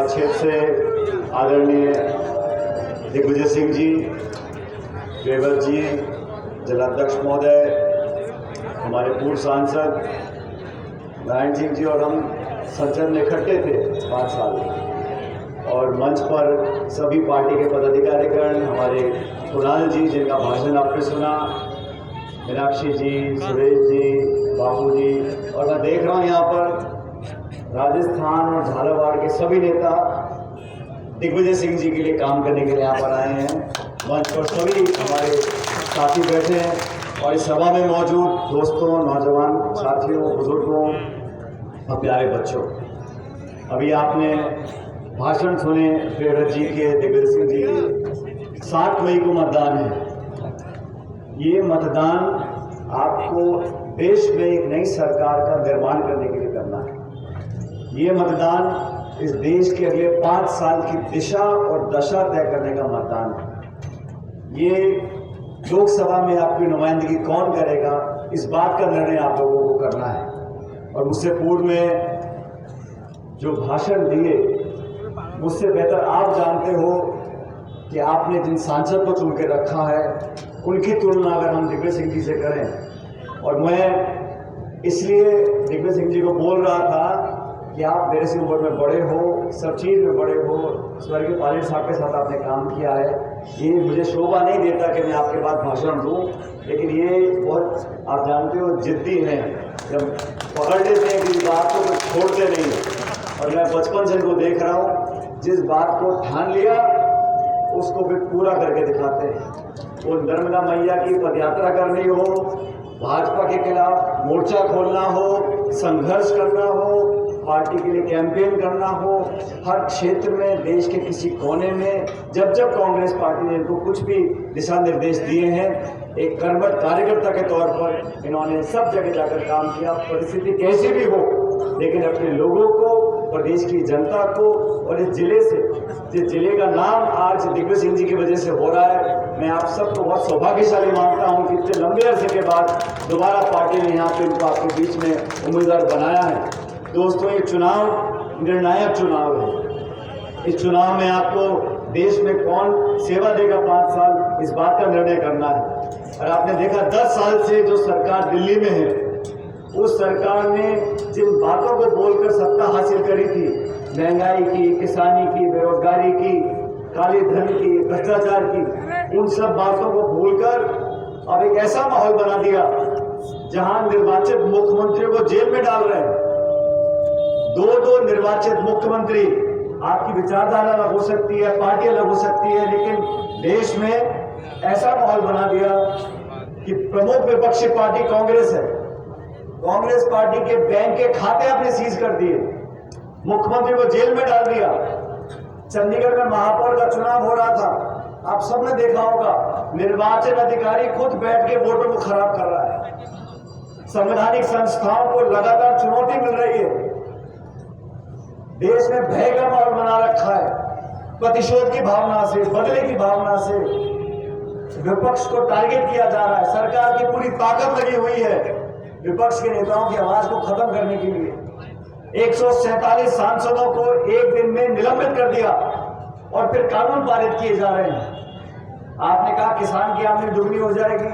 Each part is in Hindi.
लोकसभा क्षेत्र से आदरणीय दिग्विजय सिंह जी, रेवत जी, जिलाध्यक्ष महोदय, हमारे पूर्व सांसद नारायण सिंह जी और हम सज्जन इकट्ठे थे 5 साल और मंच पर सभी पार्टी के पदाधिकारीगण, हमारे कुणाल जी जिनका भाषण आपने सुना, मीनाक्षी जी, सुरेश जी, बापू जी, और मैं देख रहा हूँ यहाँ पर राजस्थान और झालावाड़ के सभी नेता दिग्विजय सिंह जी के लिए काम करने के लिए यहाँ पर आए हैं। मंच पर सभी हमारे साथी बैठे हैं और इस सभा में मौजूद दोस्तों, नौजवान साथियों, बुजुर्गों और प्यारे बच्चों, अभी आपने भाषण सुने रेवत जी के, दिग्विजय सिंह जी के। 7 मई को मतदान है। ये मतदान आपको देश में एक नई सरकार का निर्माण करने के लिए करना है। ये मतदान इस देश के अगले 5 साल की दिशा और दशा तय करने का मतदान है। ये लोकसभा में आपकी नुमाइंदगी कौन करेगा, इस बात का निर्णय आप लोगों को करना है। और मुझसे पूर्व में जो भाषण दिए, मुझसे बेहतर आप जानते हो कि आपने जिन सांसद को चुन के रखा है उनकी तुलना अगर हम दिग्विजय सिंह जी से करें, और मैं इसलिए दिग्विजय सिंह जी को बोल रहा था कि आप मेरे से उम्र में बड़े हो, सब चीज़ में बड़े हो, स्वर्गीय पायलट साहब के साथ आपने काम किया है। ये मुझे शोभा नहीं देता कि मैं आपके बाद भाषण दूं, लेकिन ये बहुत आप जानते हो जिद्दी हैं, जब पकड़ लेते हैं कि बात को तो छोड़ते नहीं हैं। और मैं बचपन से इनको देख रहा हूँ, जिस बात को ठान लिया उसको फिर पूरा करके दिखाते हैं। वो नर्मदा मैया की पदयात्रा करनी हो, भाजपा के खिलाफ मोर्चा खोलना हो, संघर्ष करना हो, पार्टी के लिए कैंपेन करना हो, हर क्षेत्र में देश के किसी कोने में जब जब कांग्रेस पार्टी ने इनको कुछ भी दिशा निर्देश दिए हैं, एक कर्मठ कार्यकर्ता के तौर पर इन्होंने सब जगह जाकर काम किया। परिस्थिति कैसी भी हो, लेकिन अपने लोगों को, प्रदेश की जनता को और इस जिले से, जिस जिले का नाम आज दिग्विजय सिंह जी की वजह से हो रहा है, मैं आप सबको बहुत सौभाग्यशाली मानता हूं कि इतने लंबे अरसे के बाद दोबारा पार्टी ने यहाँ पे इनको आपके बीच में उम्मीदवार बनाया है। दोस्तों, ये चुनाव निर्णायक चुनाव है। इस चुनाव में आपको देश में कौन सेवा देगा 5 साल, इस बात का निर्णय करना है। और आपने देखा 10 साल से जो सरकार दिल्ली में है, उस सरकार ने जिन बातों को बोलकर सत्ता हासिल करी थी, महंगाई की, किसानी की, बेरोजगारी की, काले धन की, भ्रष्टाचार की, उन सब बातों को भूलकर अब एक ऐसा माहौल बना दिया जहां निर्वाचित मुख्यमंत्रियों को जेल में डाल रहे हैं। 2 निर्वाचित मुख्यमंत्री, आपकी विचारधारा अलग हो सकती है, पार्टी अलग हो सकती है, लेकिन देश में ऐसा माहौल बना दिया कि प्रमुख विपक्षी पार्टी कांग्रेस है। कांग्रेस पार्टी के बैंक के खाते आपने सीज कर दिए, मुख्यमंत्री को जेल में डाल दिया। चंडीगढ़ में महापौर का चुनाव हो रहा था, आप सबने देखा होगा, निर्वाचन अधिकारी खुद बैठ के वोटों को खराब कर रहा है। संवैधानिक संस्थाओं को लगातार चुनौती मिल रही है। देश में भय का माहौल बना रखा है। प्रतिशोध की भावना से, बदले की भावना से विपक्ष को टारगेट किया जा रहा है। सरकार की पूरी ताकत लगी हुई है विपक्ष के नेताओं की आवाज को खत्म करने के लिए। 147 सांसदों को एक दिन में निलंबित कर दिया और फिर कानून पारित किए जा रहे हैं। आपने कहा किसान की आमदनी दुगनी हो जाएगी,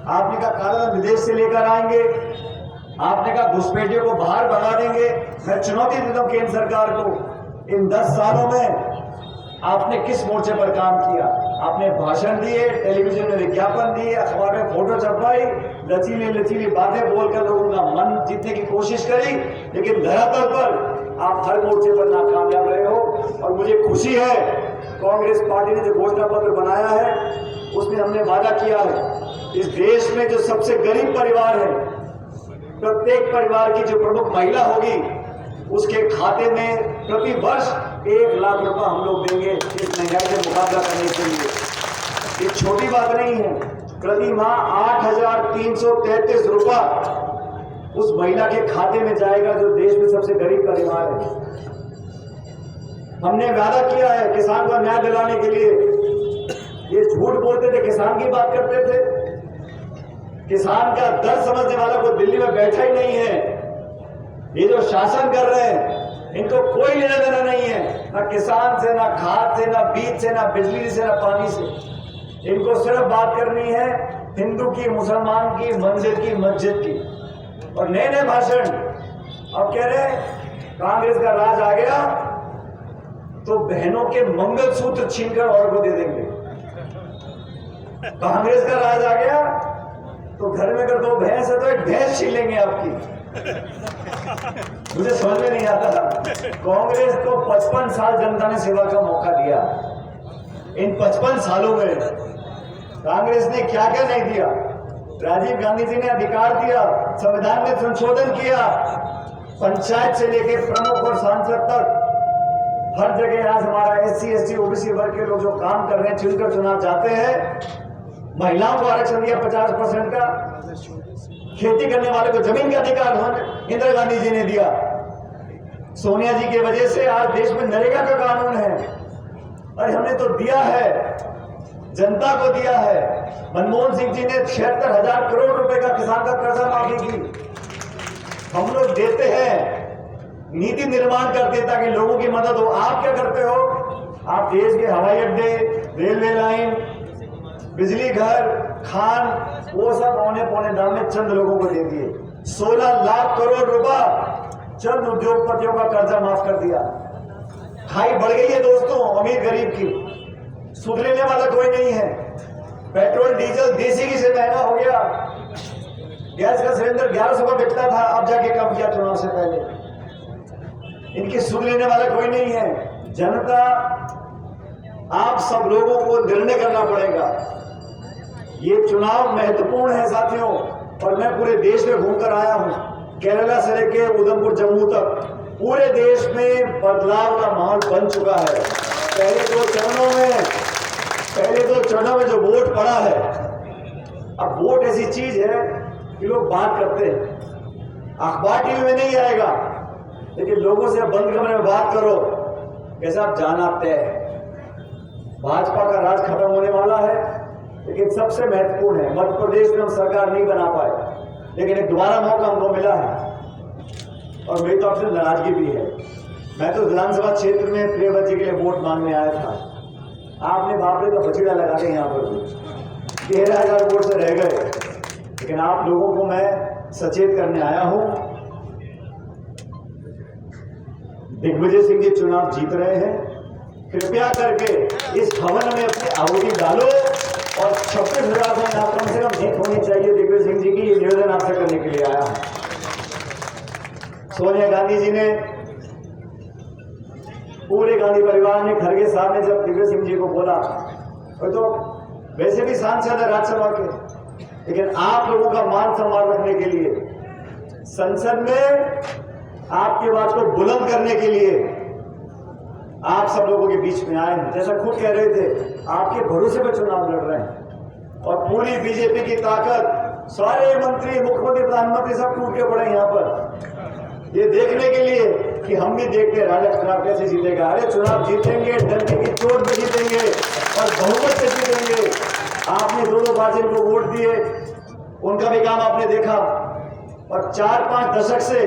आपने कहा काला विदेश से लेकर आएंगे, आपने कहा घुसपैठियों को बाहर भगा देंगे। मैं चुनौती देता हूं केंद्र सरकार को, इन 10 सालों में आपने किस मोर्चे पर काम किया? आपने भाषण दिए, टेलीविजन में विज्ञापन दिए, अखबार में फोटो छपवाई, लचीली लचीली बातें बोलकर लोगों का मन जीतने की कोशिश करी, लेकिन धरातल पर आप हर मोर्चे पर नाकामयाब रहे हो। और मुझे खुशी है, कांग्रेस पार्टी ने जो घोषणा पत्र बनाया है उसमें हमने वादा किया है, इस देश में जो सबसे गरीब परिवार है, प्रत्येक परिवार की जो प्रमुख महिला होगी, उसके खाते में प्रति वर्ष 1 लाख रुपया हम लोग देंगे इस महंगाई से मुकाबला करने के लिए। ये छोटी बात नहीं है। प्रति माह 8,333 रुपया उस महिला के खाते में जाएगा जो देश में सबसे गरीब परिवार है। हमने वादा किया है किसान को न्याय दिलाने के लिए। ये झूठ बोलते थे, किसान की बात करते थे। किसान का दर्द समझने वाला कोई दिल्ली में बैठा ही नहीं है। ये जो शासन कर रहे हैं इनको कोई लेना देना नहीं है। ना किसान से, ना खाद से, ना बीज से, ना बिजली से, ना पानी से। इनको सिर्फ बात करनी है हिंदू की, मुसलमान की, मंदिर की, मस्जिद की। और नए नए भाषण अब कह रहे कांग्रेस का राज आ गया तो बहनों के मंगलसूत्र छीनकर और को दे देंगे। कांग्रेस का राज आ गया तो घर में अगर 2 भैंस है तो एक भैंस छीन लेंगे आपकी। मुझे समझ में नहीं आता। कांग्रेस को 55 साल जनता ने सेवा का मौका दिया। इन 55 सालों में कांग्रेस ने क्या क्या नहीं दिया। राजीव गांधी जी ने अधिकार दिया, संविधान में संशोधन किया, पंचायत से लेकर प्रमुख और सांसद तक हर जगह आज हमारा SC ST OBC वर्ग के लोग जो काम कर रहे हैं, चुनकर चुनाव जाते हैं। महिलाओं को आरक्षण दिया 50% का, खेती करने वाले को जमीन का अधिकार इंदिरा गांधी जी ने दिया। सोनिया जी की वजह से आज देश में नरेगा का कानून है। अरे हमने तो दिया है, जनता को दिया है। मनमोहन सिंह जी ने 76,000 करोड़ रुपए का किसान का कर्जा माफी की। हम लोग देते हैं, नीति निर्माण करते ताकि लोगों की मदद हो। आप क्या करते हो? आप देश के हवाई अड्डे, रेलवे लाइन, बिजली घर, खान, वो सब औने पौने दाम में चंद लोगों को दे दिए। 16 लाख करोड़ रुपया चंद उद्योगपतियों का कर्जा माफ कर दिया। खाई बढ़ गई है दोस्तों, अमीर गरीब की। सुध लेने वाला कोई नहीं है। पेट्रोल डीजल देसी घी से महंगा हो गया। गैस का सिलेंडर 1100 का बिकता था, अब जाके कम किया चुनाव से पहले। इनकी सुध लेने वाला कोई नहीं है। जनता, आप सब लोगों को निर्णय करना पड़ेगा। ये चुनाव महत्वपूर्ण है साथियों, और मैं पूरे देश में घूमकर आया हूं, केरला से लेकर उधमपुर जम्मू तक। पूरे देश में बदलाव का माहौल बन चुका है। पहले 2 चरणों में जो वोट पड़ा है, अब वोट ऐसी चीज है कि लोग बात करते हैं, अखबार टीवी में नहीं आएगा, लेकिन लोगों से बंद कमरे में बात करो। कैसे आप जाना तय है। भाजपा का राज खत्म होने वाला है, लेकिन सबसे महत्वपूर्ण है, मध्य प्रदेश में हम सरकार नहीं बना पाए, लेकिन एक दोबारा मौका हमको मिला है और मेरी तरफ से नाराजगी भी है। मैं तो विधानसभा क्षेत्र में प्रियव्रत जी के लिए वोट मांगने आया था। आपने बापरे का बछड़ा लगा के यहाँ पर भी 13,000 वोट से रह गए, लेकिन आप लोगों को मैं सचेत करने आया हूं। दिग्विजय सिंह जी चुनाव जीत रहे हैं, कृपया करके इस भवन में अपनी आहुति डालो और 26,000 में कम से कम जीत होनी चाहिए दिग्विजय सिंह जी की। ये निवेदन आपसे करने के लिए आया हूं। सोनिया गांधी जी ने, पूरे गांधी परिवार ने, खड़गे साहब ने जब दिग्विजय सिंह जी को बोला, तो वैसे भी सांसद है राज्यसभा के, लेकिन आप लोगों का मान सम्मान रखने के लिए, संसद में आपकी बात को बुलंद करने के लिए आप सब लोगों के बीच में आए हैं। जैसा खुद कह रहे थे, आपके भरोसे पर चुनाव लड़ रहे हैं और पूरी बीजेपी की ताकत, सारे मंत्री, मुख्यमंत्री, प्रधानमंत्री सब टूट के पड़े यहाँ पर, ये देखने के लिए कि हम भी देखते हैं राजा चुनाव कैसे जीतेगा। अरे चुनाव जीतेंगे, डंडे की चोट पे जीतेंगे और बहुमत से जीतेंगे। आपने 2 बार जिनको वोट दिए, उनका भी काम आपने देखा, और 4-5 दशक से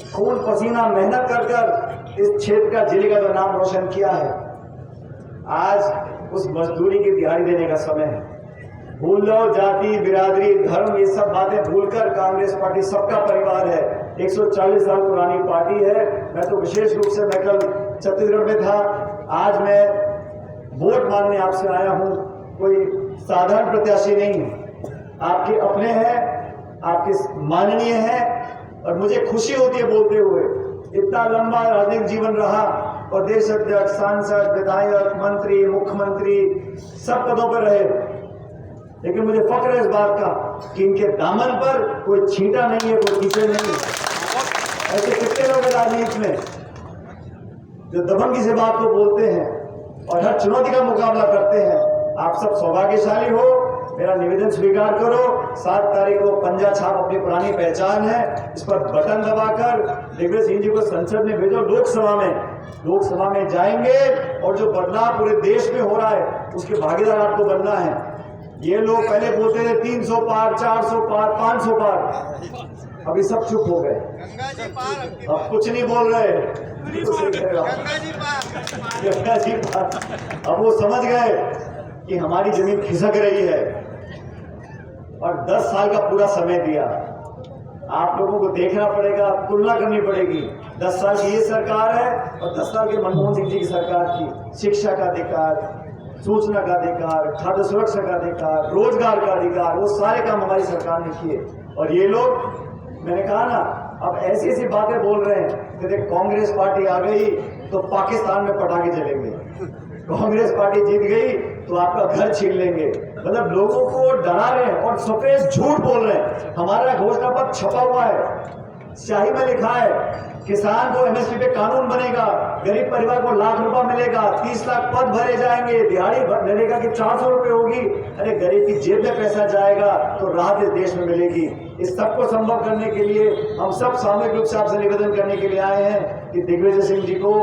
खून पसीना मेहनत कर इस क्षेत्र का, जिले का तो नाम रोशन किया है। आज उस मजदूरी की दिहाड़ी देने का समय है। भूल जाओ जाति, बिरादरी, धर्म, ये सब बातें भूलकर कांग्रेस पार्टी सबका परिवार है। 140 साल पुरानी पार्टी है। मैं तो विशेष रूप से, मैं कल छत्तीसगढ़ में था, आज मैं वोट मांगने आपसे आया हूं। कोई साधारण प्रत्याशी नहीं है, आपके अपने हैं, आपके माननीय हैं, और मुझे खुशी होती है बोलते हुए। इतना लंबा राजनीतिक जीवन रहा, प्रदेश अध्यक्ष, सांसद, विधायक, मंत्री, मुख्यमंत्री, सब पदों पर रहे, लेकिन मुझे फक्र है इस बात का कि इनके दामन पर कोई छींटा नहीं है, कोई कीचड़ नहीं है। ऐसे कितने लोग राजनीति में जो दबंगी से बात को बोलते हैं और हर चुनौती का मुकाबला करते हैं। आप सब सौभाग्यशाली हो, मेरा निवेदन स्वीकार करो। 7 तारीख को पंजा छाप अपनी पुरानी पहचान है, इस पर बटन दबाकर दिग्विजय सिंह जी को संसद में भेजो। लोकसभा में जाएंगे और जो बदलाव पूरे देश में हो रहा है उसके भागीदार आपको बनना है। ये लोग पहले बोलते थे 300 पार, 400 पार, 500 पार, अभी सब चुप हो गए, अब कुछ नहीं बोल रहे। गंगा जी पार। अब वो समझ गए कि हमारी जमीन खिसक रही है और 10 साल का पूरा समय दिया। आप लोगों को देखना पड़ेगा, तुलना करनी पड़ेगी। 10 साल की ये सरकार है और 10 साल के मनमोहन सिंह जी की सरकार की। शिक्षा का अधिकार, सूचना का अधिकार, खाद्य सुरक्षा का अधिकार, रोजगार का अधिकार, वो सारे काम हमारी सरकार ने किए। और ये लोग, मैंने कहा ना, अब ऐसी ऐसी बातें बोल रहे हैं कि देख कांग्रेस पार्टी आ गई तो पाकिस्तान में पटाखे चलेंगे, कांग्रेस पार्टी जीत गई तो आपका घर छीन लेंगे। मतलब लोगों को डरा रहे हैं और सफेद झूठ बोल रहे हैं। हमारा घोषणा पत्र छपा हुआ है, स्याही में लिखा है, किसान को एमएसपी पे कानून बनेगा, गरीब परिवार को लाख रुपया मिलेगा, 30 लाख पद भरे जाएंगे, दिहाड़ी मिलेगा कि 400 रुपए होगी। अरे गरीब की जेब में पैसा जाएगा तो राहत इस देश में मिलेगी। इस सबको संभव करने के लिए हम सब सामूहिक रूप से आपसे निवेदन करने के लिए आए हैं कि दिग्विजय सिंह जी को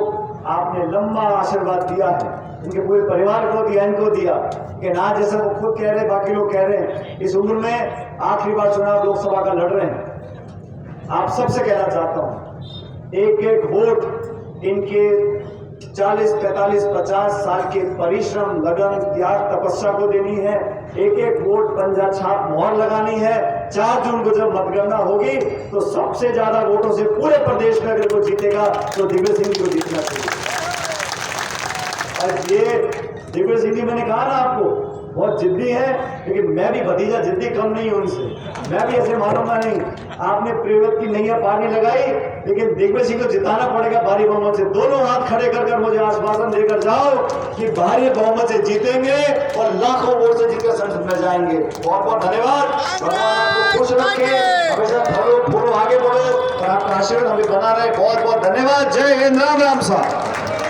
आपने लंबा आशीर्वाद दिया है, उनके पूरे परिवार को दिया, इनको दिया कि ना, जैसे वो खुद कह रहे हैं, बाकी लोग कह रहे हैं, इस उम्र में आखिरी बार चुनाव लोकसभा का लड़ रहे हैं। आप सबसे कहना चाहता हूं, एक एक वोट इनके 40, 45, 50 साल के परिश्रम, लगन, त्याग, तपस्या को देनी है। एक एक वोट पंजा छाप मोहर लगानी है। 4 जून को जब मतगणना होगी तो सबसे ज्यादा वोटों से पूरे प्रदेश में अगर वो जीतेगा तो दिग्विजय सिंह को जीतना चाहिए। और ये दिग्विजय सिंह जी, मैंने कहा ना आपको, बहुत जिद्दी है, लेकिन मैं भी भतीजा जिद्दी कम नहीं हूं उनसे, मैं भी ऐसे मानूंगा नहीं। आपने प्रियव्रत की नैया पार नहीं लगाई, लेकिन दिग्विजय सिंह को जिताना पड़ेगा भारी बहुमत से। दोनों हाथ खड़े कर मुझे आश्वासन देकर जाओ कि भारी बहुमत से जीतेंगे और लाखों वोट से जीतकर संसद में जाएंगे। बहुत बहुत धन्यवाद। भगवान आपको खुश रखे, हमेशा फलो फूलो आगे बढ़ो और आपका आशीर्वाद हमें बना रहे। बहुत बहुत धन्यवाद। जय हिंद, राम राम साहब।